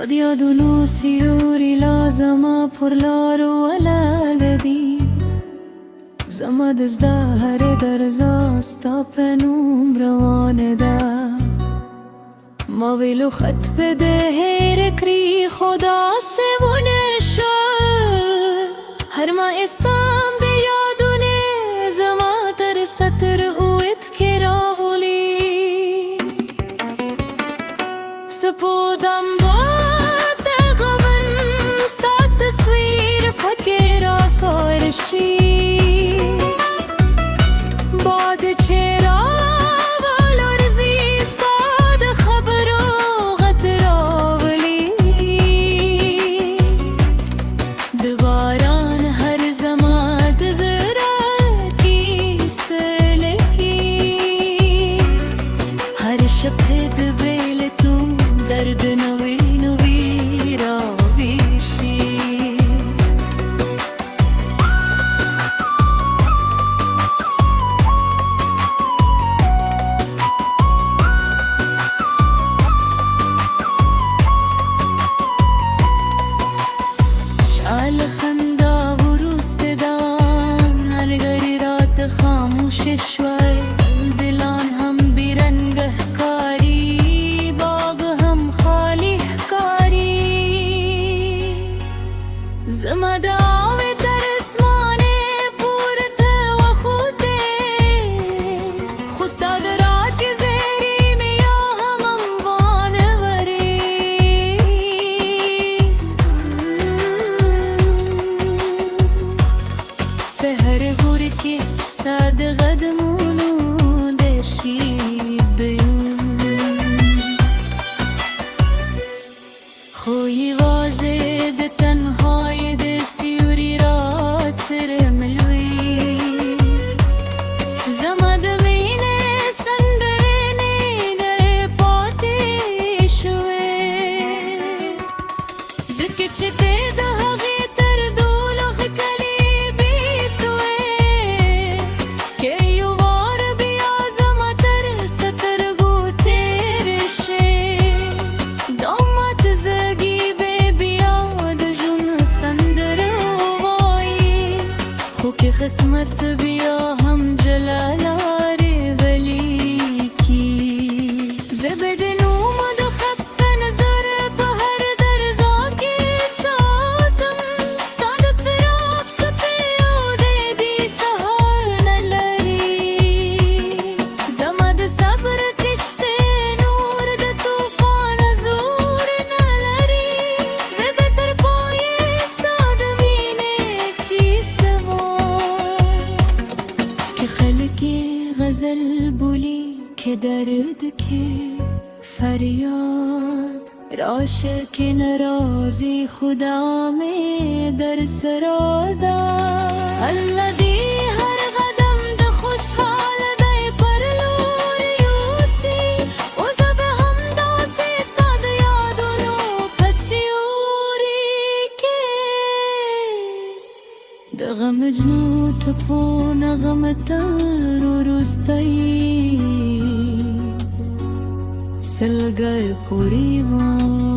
قد يدنو سيوري لازما پرلارو ولالدی زمد ازده هر درزاستا پنوم روانه ده ما ویلو خط بده هیر کری خدا سوونه شد هر ما استام بیادونه زما در سطر اوید کراولی سپودم باد غبن ستا تصویر پکرا کارشی باد چرا والارزی استاد خبرو غدراولی دواران هر زمان دزراکی سلکی هر شب دبیل تو درد نوی نوی را بیشی شعل خندا و روست دام نرگری رات خاموش شوی دلان هم بیرنگه کاری باغ هم خالی کاری زمده آوی در اسمانه پورت و خوده خستا درات زیری میا هم اموانه وری به هر گوری که ساد قدمونو دشی بیون خوی وازه ده تنهای ده سیوری را سر ملوی زمد مینه سندرنه در پاتی شوی زکه چه ده هغی تر دولخ کلی بیتوی که یو وار بیا زما تر سترگو تیرشه دامت زگی بی بیاد جون سندر وای خو که قسمت بیا هم جلالاری ولی کی زبدنو مد خط نظر به هر درزا کی ساتم ستاد فراق شپی او دیدی سهار نلری زمد صبر کشته نور ده توفان زور نلری زبتر پای استاد مینه کی سوار که خلقی غزل بولی که درد که فریاد راشک نرازی خدا میں در سرادا الذي هر قدم ده خوشحال ده پرلور یوسی و زب هم داسی استاد یادونو پسیوری که ده غم جنو تپو نغم تر و روستایی سلگر پوری وان